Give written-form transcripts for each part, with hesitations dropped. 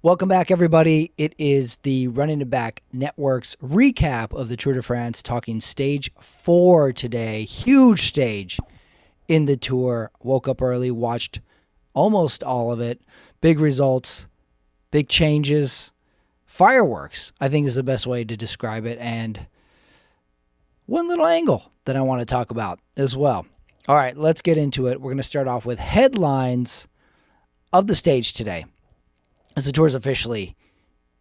Welcome back, everybody. It is the Running It Back Network's recap of the Tour de France, talking stage 4 today. Huge stage in the Tour. Woke up early, watched almost all of it. Big results, big changes, fireworks, I think is the best way to describe it. And one little angle that I want to talk about as well. All right, let's get into it. We're going to start off with headlines of the stage today, as the tour is officially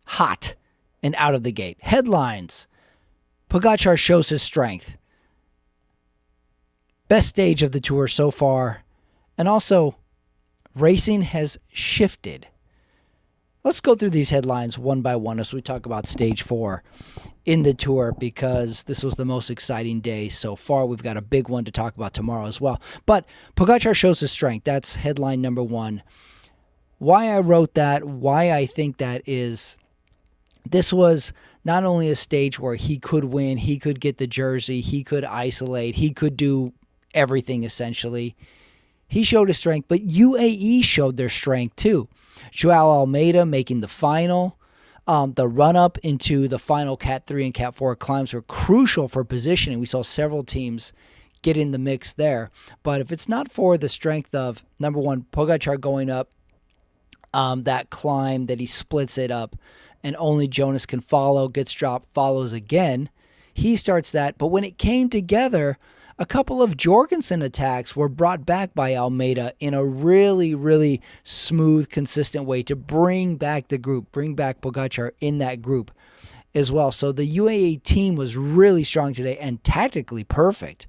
hot and out of the gate. Headlines: Pogacar shows his strength. Best stage of the tour so far. And also, racing has shifted. Let's go through these headlines one by one as we talk about stage 4 in the tour, because this was the most exciting day so far. We've got a big one to talk about tomorrow as well. But Pogacar shows his strength. That's headline number 1. Why I wrote that, why I think that is, this was not only a stage where he could win, he could get the jersey, he could isolate, he could do everything essentially. He showed his strength, but UAE showed their strength too. Joao Almeida making the final. The run-up into the final Cat 3 and Cat 4 climbs were crucial for positioning. We saw several teams get in the mix there. But if it's not for the strength of, number one, Pogacar going up, that climb that he splits it up and only Jonas can follow, gets dropped, follows again. He starts that. But when it came together, a couple of Jorgensen attacks were brought back by Almeida in a really, really smooth, consistent way to bring back the group, bring back Pogacar in that group as well. So the UAE team was really strong today and tactically perfect.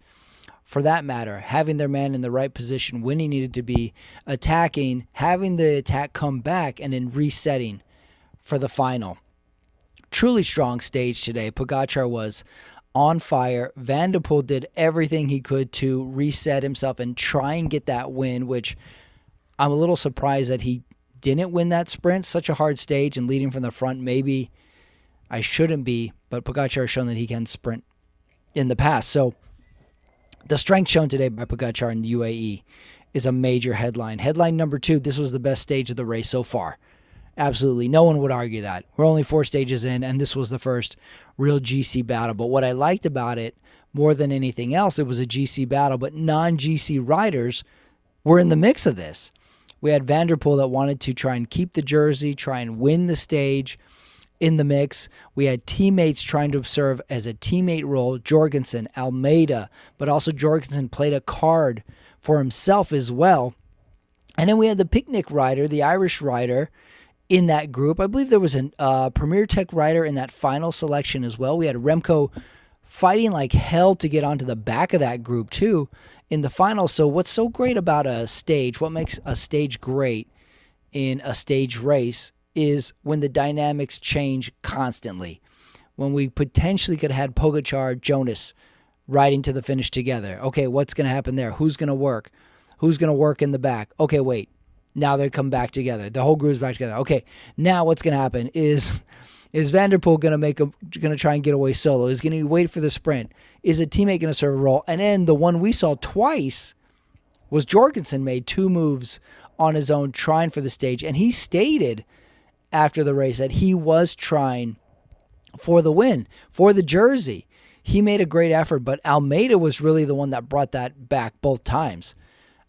For that matter, having their man in the right position when he needed to be, attacking, having the attack come back, and then resetting for the final. Truly strong stage today. Pogacar was on fire. Van der Poel did everything he could to reset himself and try and get that win, which I'm a little surprised that he didn't win that sprint. Such a hard stage, and leading from the front, maybe I shouldn't be, but Pogacar has shown that he can sprint in the past. So the strength shown today by Pogacar in the UAE is a major headline. Headline number 2, this was the best stage of the race so far. Absolutely. No one would argue that. We're only 4 stages in, and this was the first real GC battle. But what I liked about it, more than anything else, it was a GC battle, but non-GC riders were in the mix of this. We had Van der Poel that wanted to try and keep the jersey, try and win the stage in the mix. We had teammates trying to serve as a teammate role, Jorgensen, Almeida, but also Jorgensen played a card for himself as well. And then we had the picnic rider, the Irish rider, in that group. I believe there was a Premier Tech rider in that final selection as well. We had Remco fighting like hell to get onto the back of that group too in the final. So what's so great about a stage, what makes a stage great in a stage race, is when the dynamics change constantly. When we potentially could have had Pogacar, Jonas riding to the finish together. Okay, what's going to happen there? Who's going to work? Who's going to work in the back? Okay, wait. Now they come back together. The whole group's back together. Okay, now what's going to happen is Van der Poel going to try and get away solo? Is going to wait for the sprint? Is a teammate going to serve a role? And then the one we saw twice was Jorgensen made 2 moves on his own trying for the stage, and he stated after the race that he was trying for the win, for the jersey. He made a great effort, but Almeida was really the one that brought that back both times.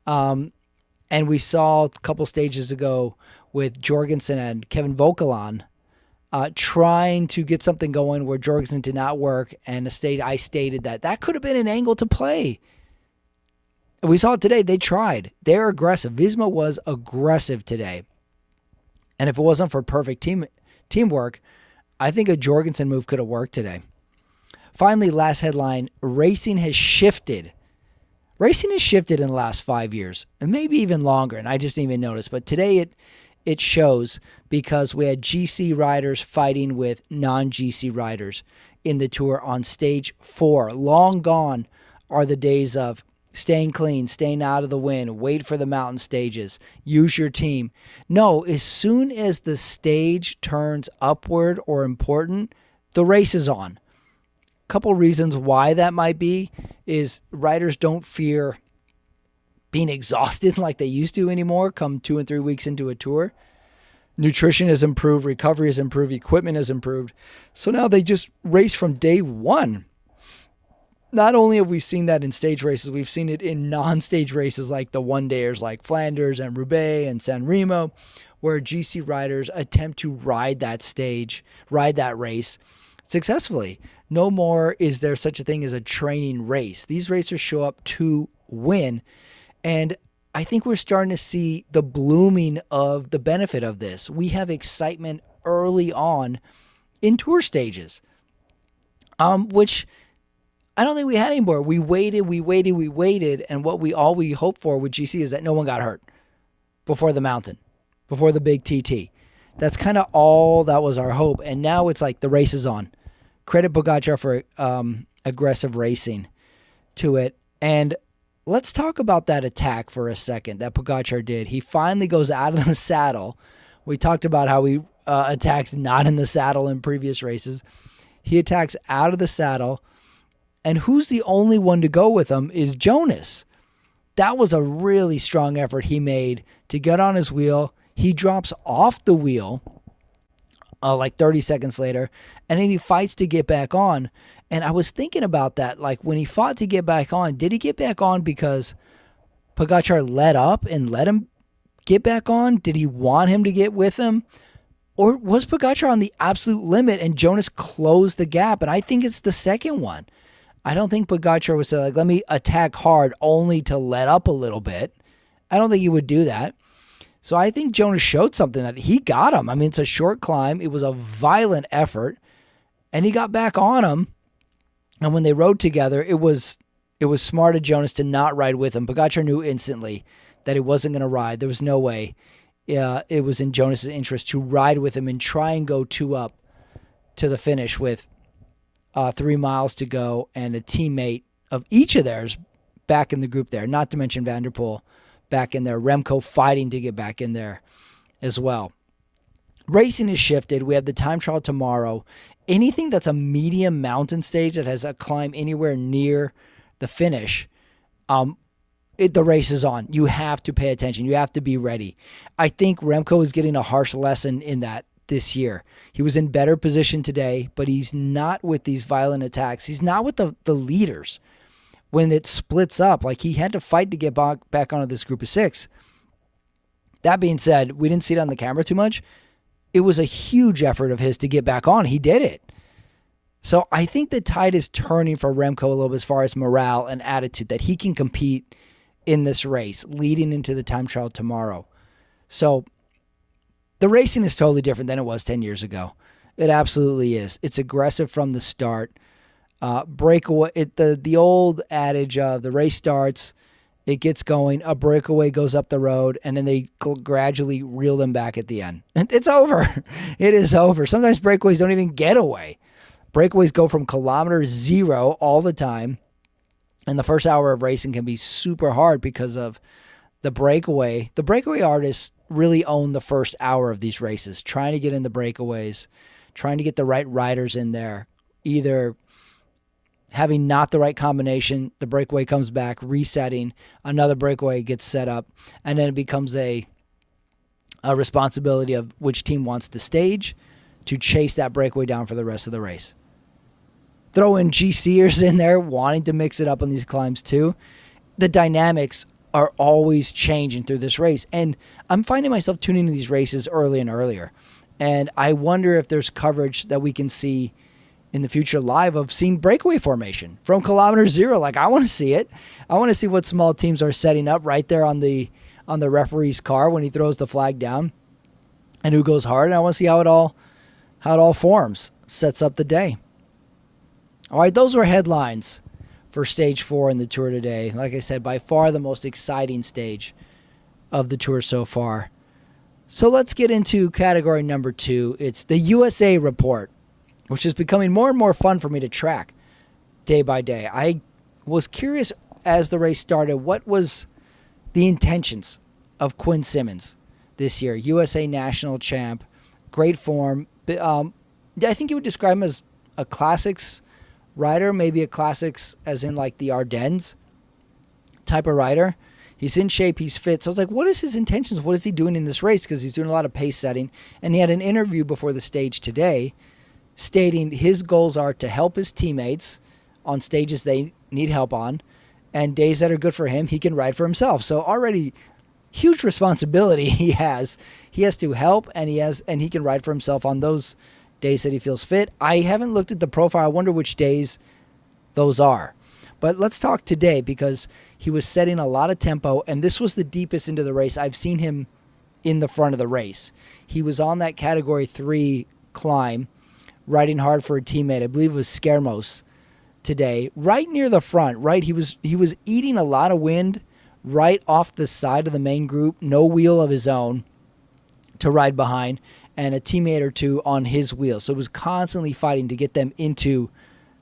And we saw a couple stages ago with Jorgensen and Kevin Vokalon trying to get something going where Jorgensen did not work, and I stated that could have been an angle to play. We saw it today. They tried. They're aggressive. Visma was aggressive today. And if it wasn't for perfect teamwork, I think a Jorgensen move could have worked today. Finally, last headline, racing has shifted. Racing has shifted in the last 5 years, and maybe even longer, and I just didn't even notice. But today it shows, because we had GC riders fighting with non-GC riders in the Tour on stage 4. Long gone are the days of staying clean, staying out of the wind, wait for the mountain stages, use your team. No, as soon as the stage turns upward or important, the race is on. Couple reasons why that might be is riders don't fear being exhausted like they used to anymore come 2 and 3 weeks into a tour. Nutrition has improved, recovery has improved, equipment has improved. So now they just race from day one. Not only have we seen that in stage races, we've seen it in non-stage races like the one-dayers like Flanders and Roubaix and San Remo, where GC riders attempt to ride that race successfully. No more is there such a thing as a training race. These racers show up to win, and I think we're starting to see the blooming of the benefit of this. We have excitement early on in tour stages, which I don't think we had anymore. We waited, and what we hoped for with GC is that no one got hurt before the mountain, before the big TT. That's kind of all that was our hope, and now it's like the race is on. Credit Pogacar for aggressive racing to it, and let's talk about that attack for a second that Pogacar did. He finally goes out of the saddle. We talked about how he attacks not in the saddle in previous races. He attacks out of the saddle, and who's the only one to go with him is Jonas. That was a really strong effort he made to get on his wheel. He drops off the wheel like 30 seconds later, and then he fights to get back on. And I was thinking about that, like when he fought to get back on, did he get back on because Pogacar let up and let him get back on? Did he want him to get with him? Or was Pogacar on the absolute limit and Jonas closed the gap? And I think it's the second one. I don't think Pogacar would say, like, let me attack hard only to let up a little bit. I don't think he would do that. So I think Jonas showed something that he got him. I mean, it's a short climb. It was a violent effort, and he got back on him. And when they rode together, it was smart of Jonas to not ride with him. Pogacar knew instantly that he wasn't going to ride. There was no way. It was in Jonas' interest to ride with him and try and go 2 up to the finish with 3 miles to go and a teammate of each of theirs back in the group there, not to mention Van der Poel back in there, Remco fighting to get back in there as well. Racing is shifted. We have the time trial tomorrow. Anything that's a medium mountain stage that has a climb anywhere near the finish, the race is on. You have to pay attention. You have to be ready. I think Remco is getting a harsh lesson in that this year. He was in better position today, but he's not with these violent attacks. He's not with the leaders. When it splits up, like he had to fight to get back onto this group of 6. That being said, we didn't see it on the camera too much. It was a huge effort of his to get back on. He did it. So I think the tide is turning for Remco a little bit as far as morale and attitude, that he can compete in this race leading into the time trial tomorrow. So the racing is totally different than it was 10 years ago. It absolutely is. It's aggressive from the start. Breakaway, the old adage of the race starts, it gets going, a breakaway goes up the road, and then they gradually reel them back at the end. It's over. It is over. Sometimes breakaways don't even get away. Breakaways go from kilometer 0 all the time, and the first hour of racing can be super hard because of the breakaway. The breakaway artists really own the first hour of these races, trying to get in the breakaways, trying to get the right riders in there, either having not the right combination, the breakaway comes back, resetting, another breakaway gets set up, and then it becomes a responsibility of which team wants the stage to chase that breakaway down for the rest of the race. Throw in GCers in there wanting to mix it up on these climbs too. The dynamics are always changing through this race, and I'm finding myself tuning into these races early and earlier, and I wonder if there's coverage that we can see in the future live of seeing breakaway formation from kilometer 0. Like, I want to see it. I want to see what small teams are setting up right there on the referee's car when he throws the flag down, and who goes hard. And I want to see how it all forms, sets up the day. All right, those were headlines for stage 4 in the Tour today. Like I said, by far the most exciting stage of the Tour so far. So let's get into category number 2. It's the USA Report, which is becoming more and more fun for me to track day by day. I was curious as the race started, what was the intentions of Quinn Simmons this year? USA national champ, great form. I think you would describe him as a classics rider, maybe a classics as in like the Ardennes type of rider. He's in shape. He's fit. So I was like, what is his intentions? What is he doing in this race? Because he's doing a lot of pace setting. And he had an interview before the stage today stating his goals are to help his teammates on stages they need help on, and days that are good for him, he can ride for himself. So already huge responsibility he has. He has to help, and he can ride for himself on those days that he feels fit. I haven't looked at the profile. I wonder which days those are. But let's talk today, because he was setting a lot of tempo, and this was the deepest into the race I've seen him in the front of the race. He was on that Category 3 climb, riding hard for a teammate. I believe it was Skermos today, right near the front, right? He was eating a lot of wind right off the side of the main group, no wheel of his own to ride behind, and a teammate or two on his wheel. So it was constantly fighting to get them into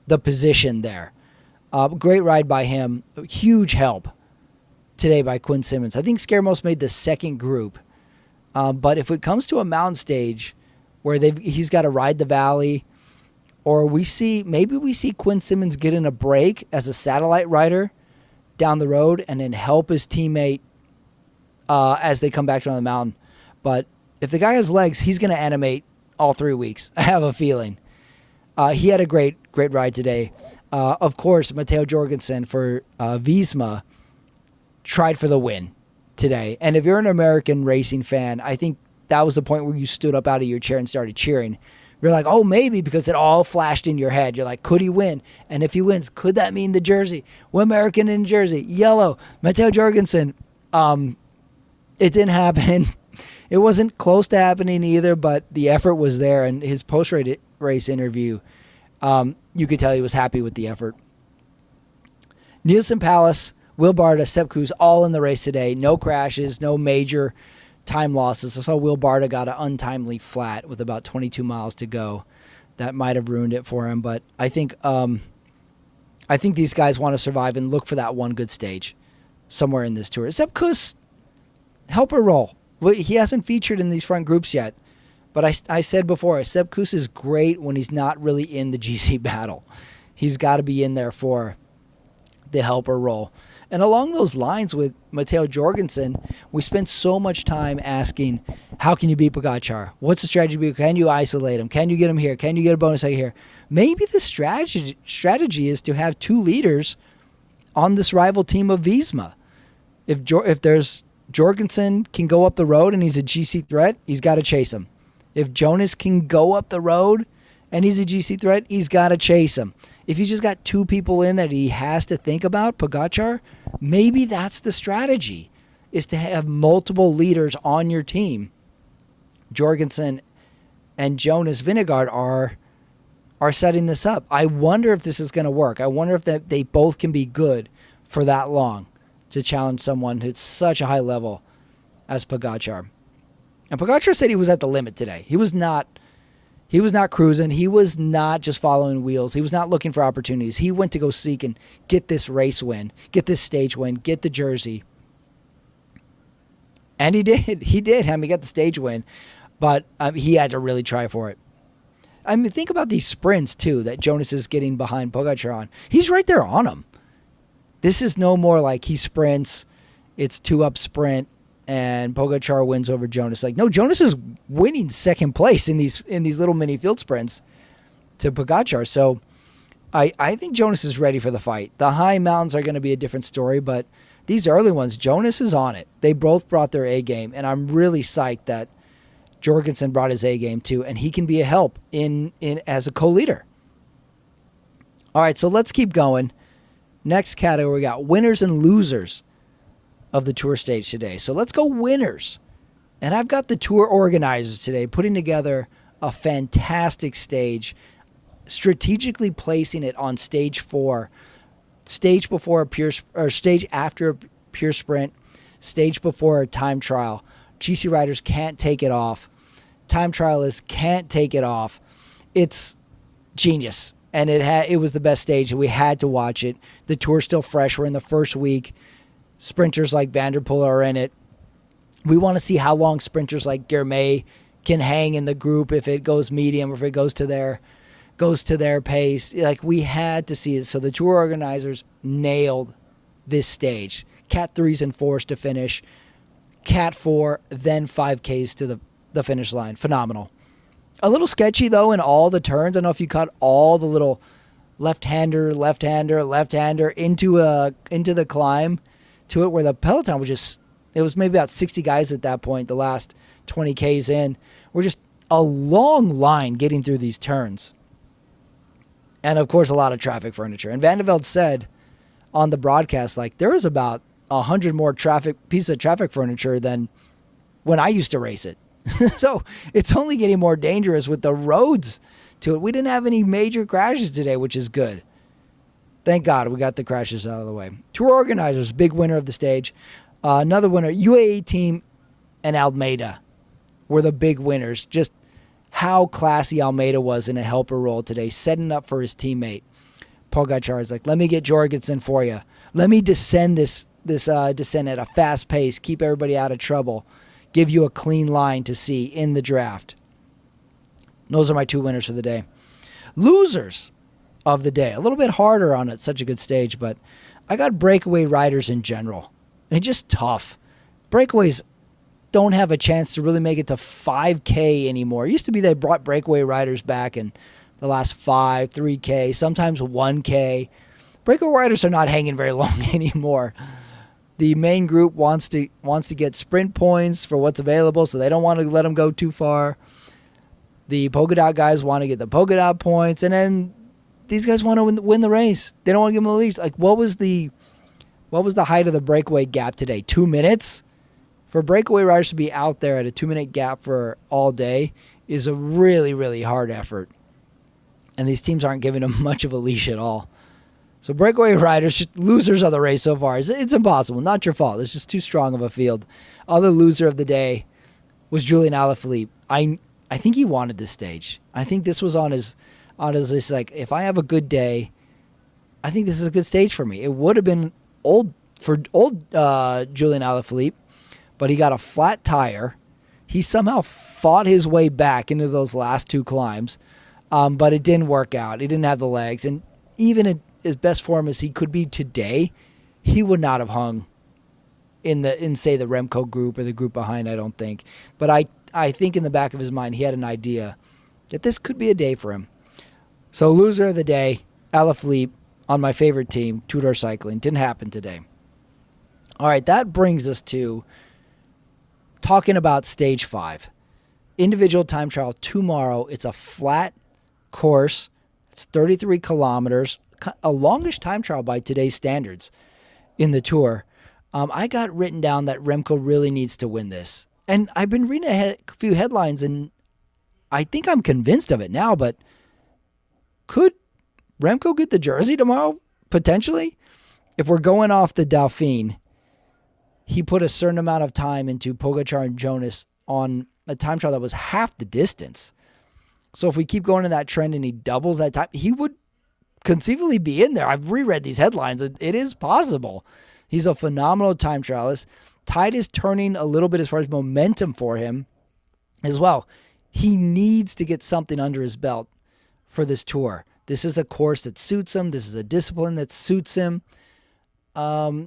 the position there. Great ride by him. Huge help today by Quinn Simmons. I think Skermos made the second group. But if it comes to a mountain stage where he's got to ride the valley, or maybe we see Quinn Simmons get in a break as a satellite rider down the road and then help his teammate as they come back down the mountain. But if the guy has legs, he's going to animate all 3 weeks. I have a feeling. He had a great ride today. Of course, Matteo Jorgensen for Visma tried for the win today. And if you're an American racing fan, I think that was the point where you stood up out of your chair and started cheering. You're like, oh, maybe, because it all flashed in your head. You're like, could he win? And if he wins, could that mean the jersey? We're American in jersey. Yellow. Matteo Jorgensen. It didn't happen. It wasn't close to happening either, but the effort was there. And his post-race interview, you could tell he was happy with the effort. Nielsen Palace, Will Barta, Sepp Kuss, all in the race today. No crashes, no major time losses. I saw Will Barta got an untimely flat with about 22 miles to go. That might have ruined it for him, but I think these guys want to survive and look for that one good stage somewhere in this tour. Sepp Kuss, helper role. Well, he hasn't featured in these front groups yet, but I said before, Sepp Kuss is great when he's not really in the GC battle. He's got to be in there for the helper role. And along those lines with Matteo Jorgensen, we spent so much time asking, how can you beat Pogačar? What's the strategy? Can you isolate him? Can you get him here? Can you get a bonus here? Maybe the strategy is to have two leaders on this rival team of Visma. If there's Jorgensen can go up the road and he's a GC threat, he's got to chase him. If Jonas can go up the road and he's a GC threat, he's got to chase him. If he's just got two people in that he has to think about, Pogačar, maybe that's the strategy, is to have multiple leaders on your team. Jorgensen and Jonas Vingegaard are setting this up. I wonder if this is going to work. I wonder if they both can be good for that long to challenge someone who's such a high level as Pogačar. And Pogačar said he was at the limit today. He was not cruising. He was not just following wheels. He was not looking for opportunities. He went to go seek and get this race win, get this stage win, get the jersey. And he did. He did. I mean, he got the stage win, but he had to really try for it. I mean, think about these sprints, too, that Jonas is getting behind Pogačar on. He's right there on him. This is no more like he sprints, it's 2-up sprint, and Pogačar wins over Jonas. Like, no, Jonas is winning second place in these little mini field sprints to Pogačar. So I think Jonas is ready for the fight. The high mountains are going to be a different story, but these early ones, Jonas is on it. They both brought their A game, and I'm really psyched that Jorgensen brought his A game too, and he can be a help in as a co-leader. All right, so let's keep going. Next category, we got winners and losers of the tour stage today. So let's go winners. And I've got the tour organizers today putting together a fantastic stage, strategically placing it on stage 4, stage before a pure, or stage after a pure sprint, stage before a time trial. GC riders can't take it off. Time trialists can't take it off. It's genius. And it was the best stage, and we had to watch it. The tour's still fresh. We're in the first week. Sprinters like Van der Poel are in it. We want to see how long sprinters like Girmay can hang in the group, if it goes medium or if it goes to their pace. Like, we had to see it. So the tour organizers nailed this stage. Cat 3s and 4s to finish, Cat 4, then 5Ks to the finish line. Phenomenal. A little sketchy, though, in all the turns. I don't know if you caught all the little left-hander into the climb to it, where the peloton was just, it was maybe about 60 guys at that point, the last 20 Ks in. We're just a long line getting through these turns. And, of course, a lot of traffic furniture. And Van de Velde said on the broadcast, like, there was about 100 more pieces of traffic furniture than when I used to race it. So it's only getting more dangerous with the roads to it. We didn't have any major crashes today, which is good. Thank God we got the crashes out of the way. Tour organizers, big winner of the stage. Another winner, UAE team and Almeida were the big winners. Just how classy Almeida was in a helper role today, setting up for his teammate. Pogacar is like, let me get Jorgensen for you. Let me descend this descent at a fast pace, keep everybody out of trouble, give you a clean line to see in the draft. Those are my two winners for the day. Losers of the day. A little bit harder on it, such a good stage, but I got breakaway riders in general. They're just tough. Breakaways don't have a chance to really make it to 5K anymore. It used to be they brought breakaway riders back in the last 5, 3K, sometimes 1K. Breakaway riders are not hanging very long anymore. The main group wants to get sprint points for what's available, so they don't want to let them go too far. The polka dot guys want to get the polka dot points, and then these guys want to win the race. They don't want to give them the lead. Like, what was the height of the breakaway gap today? 2 minutes? For breakaway riders to be out there at a 2-minute gap for all day is a really, really hard effort. And these teams aren't giving them much of a leash at all. So breakaway riders, losers of the race so far. It's impossible. Not your fault. It's just too strong of a field. Other loser of the day was Julian Alaphilippe. I think he wanted this stage. I think this was on his list. Like, if I have a good day, I think this is a good stage for me. It would have been old Julian Alaphilippe, but he got a flat tire. He somehow fought his way back into those last two climbs, but it didn't work out. He didn't have the legs, and even in as best form as he could be today, he would not have hung in say the Remco group or the group behind, I don't think. But I think in the back of his mind he had an idea that this could be a day for him. So loser of the day, Alaphilippe on my favorite team, Tudor Cycling. Didn't happen today. All right, that brings us to talking about stage 5. Individual time trial tomorrow. It's a flat course. It's 33 kilometers. A longish time trial by today's standards in the Tour. I got written down that Remco really needs to win this. And I've been reading a few headlines, and I think I'm convinced of it now, but could Remco get the jersey tomorrow? Potentially? If we're going off the Dauphiné, he put a certain amount of time into Pogacar and Jonas on a time trial that was half the distance. So if we keep going in that trend and he doubles that time, he would conceivably be in there. I've reread these headlines. It is possible. He's a phenomenal time trialist. Tide is turning a little bit as far as momentum for him as well. He needs to get something under his belt for this Tour. This is a course that suits him. This is a discipline that suits him.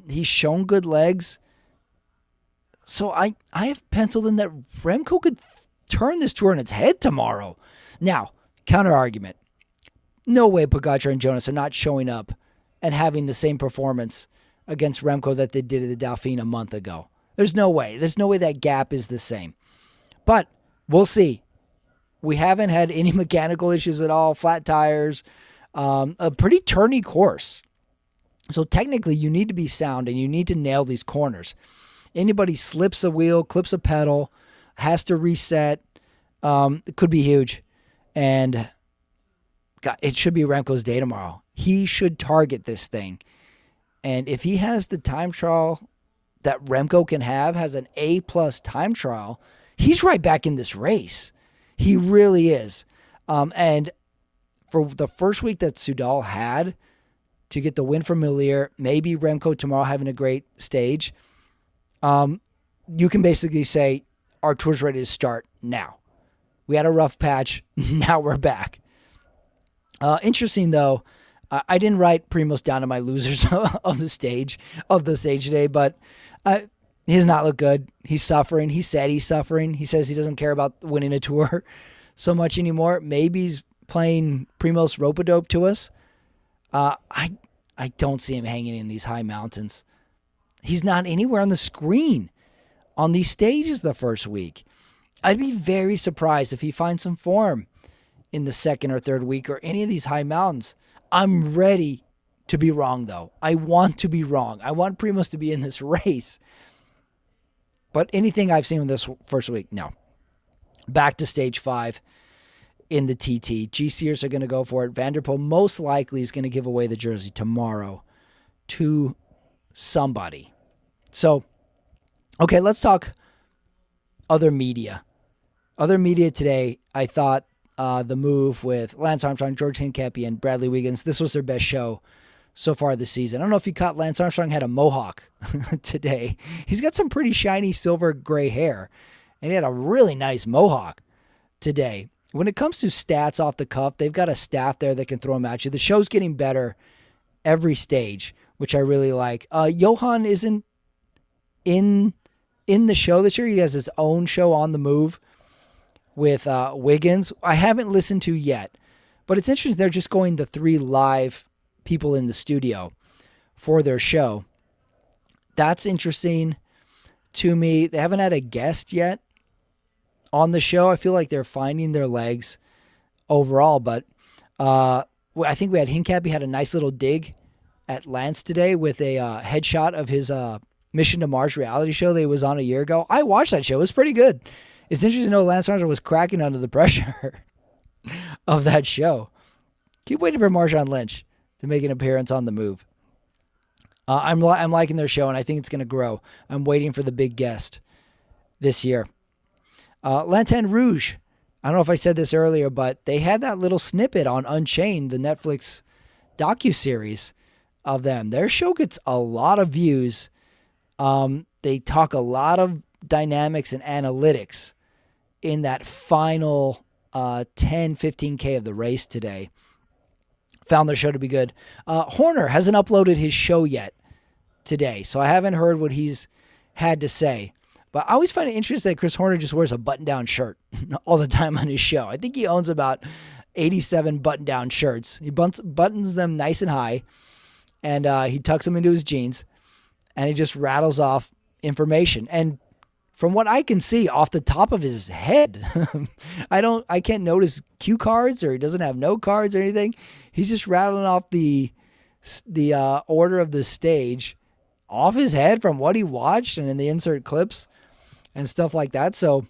He's shown good legs. So I have penciled in that Remco could turn this Tour on its head tomorrow. Now, counter argument. No way Pogacar and Jonas are not showing up and having the same performance against Remco that they did at the Dauphiné a month ago. There's no way. There's no way that gap is the same. But we'll see. We haven't had any mechanical issues at all, flat tires, a pretty turny course. So technically you need to be sound and you need to nail these corners. Anybody slips a wheel, clips a pedal, has to reset, it could be huge. And God, it should be Remco's day tomorrow. He should target this thing. And if he has the time trial that Remco can have, has an A+ time trial, he's right back in this race. He really is. And for the first week that Soudal had to get the win from Milier, maybe Remco tomorrow having a great stage, you can basically say our Tour's ready to start now. We had a rough patch. Now we're back. Interesting, though, I didn't write Primoz down to my losers of the stage today, but he does not look good. He's suffering. He said he's suffering. He says he doesn't care about winning a tour so much anymore. Maybe he's playing Primoz rope-a-dope to us. I don't see him hanging in these high mountains. He's not anywhere on the screen on these stages the first week. I'd be very surprised if he finds some form in the second or third week or any of these high mountains. I'm ready to be wrong, though. I want to be wrong. I want Primoz to be in this race. But anything I've seen in this first week, no. Back to stage 5 in the TT. GCers are going to go for it. Van der Poel most likely is going to give away the jersey tomorrow to somebody. So, okay, let's talk other media. Other media today, I thought the move with Lance Armstrong, George Hincapie, and Bradley Wiggins, this was their best show so far this season. I don't know if you caught Lance Armstrong had a mohawk today. He's got some pretty shiny silver gray hair, and he had a really nice mohawk today. When it comes to stats off the cuff, they've got a staff there that can throw them at you. The show's getting better every stage, which I really like. Johan isn't in the show this year. He has his own show on the move with Wiggins. I haven't listened to yet, but it's interesting. They're just going the 3 live people in the studio for their show. That's interesting to me. They haven't had a guest yet on the show. I feel like they're finding their legs overall, but I think we had Hincapie had a nice little dig at Lance today with a headshot of his Mission to Mars reality show that he was on a year ago. I watched that show. It was pretty good. It's interesting to know Lance Armstrong was cracking under the pressure of that show. Keep waiting for Marshawn Lynch to make an appearance on the move. I'm liking their show, and I think it's going to grow. I'm waiting for the big guest this year. Lanterne Rouge. I don't know if I said this earlier, but they had that little snippet on Unchained, the Netflix docuseries of them. Their show gets a lot of views. They talk a lot of dynamics and analytics in that final 10-15K of the race today. Found their show to be good. Horner hasn't uploaded his show yet today, so I haven't heard what he's had to say. But I always find it interesting that Chris Horner just wears a button-down shirt all the time on his show. I think he owns about 87 button-down shirts. He buttons them nice and high, and he tucks them into his jeans, and he just rattles off information. And from what I can see off the top of his head, I can't notice cue cards, or he doesn't have note cards or anything. He's just rattling off the order of the stage off his head from what he watched and in the insert clips and stuff like that. So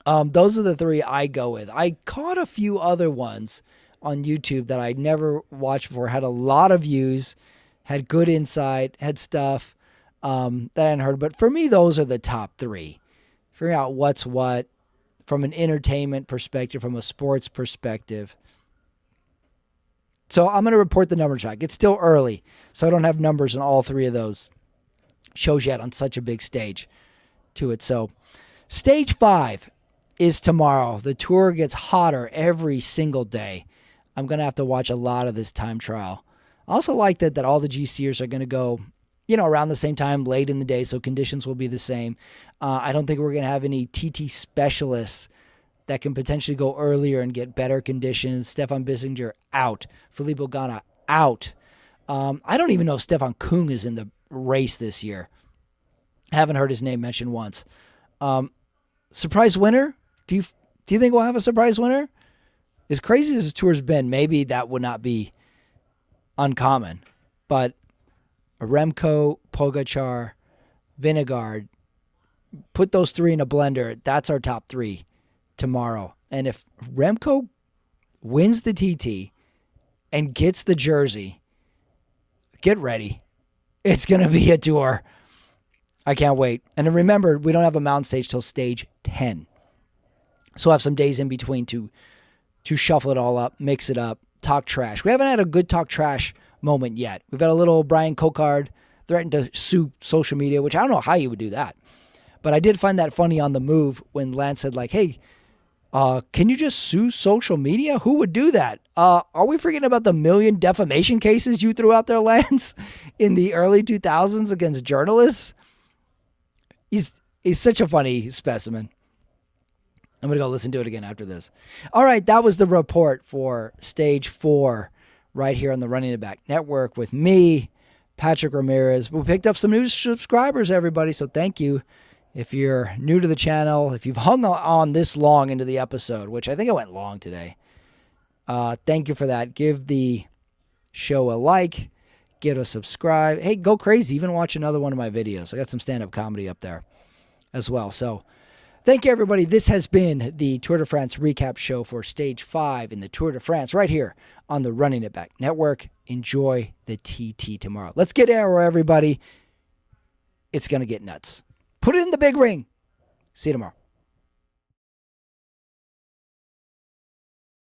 those are the 3 I go with. I caught a few other ones on YouTube that I never watched before, had a lot of views, had good insight, had stuff that I hadn't heard. But for me, those are the top 3. Figuring out what's what from an entertainment perspective, from a sports perspective. So I'm going to report the number track. It's still early, so I don't have numbers on all 3 of those shows yet on such a big stage to it. So stage 5 is tomorrow. The tour gets hotter every single day. I'm going to have to watch a lot of this time trial. I also like that all the GCers are going to go, around the same time, late in the day, so conditions will be the same. I don't think we're going to have any TT specialists that can potentially go earlier and get better conditions. Stefan Bissinger out. Filippo Ganna out. I don't even know if Stefan Kung is in the race this year. I haven't heard his name mentioned once. Surprise winner? Do you think we'll have a surprise winner? As crazy as this tour's been, maybe that would not be uncommon. But Remco, Pogačar, Vingegaard, put those 3 in a blender. That's our top 3 tomorrow. And if Remco wins the TT and gets the jersey, get ready. It's going to be a tour. I can't wait. And remember, we don't have a mountain stage till stage 10. So we'll have some days in between to shuffle it all up, mix it up, talk trash. We haven't had a good talk trash moment yet. We've had a little Brian Cocard threatened to sue social media, which I don't know how you would do that. But I did find that funny on the move when Lance said, like, hey, Can you just sue social media? Who would do that? Are we forgetting about the million defamation cases you threw out there, Lance, in the early 2000s against journalists? He's such a funny specimen. I'm going to go listen to it again after this. All right, that was the report for Stage 4 right here on the Running It Back Network with me, Patrick Ramirez. We picked up some new subscribers, everybody, so thank you. If you're new to the channel, if you've hung on this long into the episode, which I think I went long today, thank you for that. Give the show a like, give a subscribe. Hey, go crazy. Even watch another one of my videos. I got some stand-up comedy up there as well. So thank you, everybody. This has been the Tour de France recap show for Stage 5 in the Tour de France right here on the Running It Back Network. Enjoy the TT tomorrow. Let's get aero, everybody. It's going to get nuts. Put it in the big ring. See you tomorrow.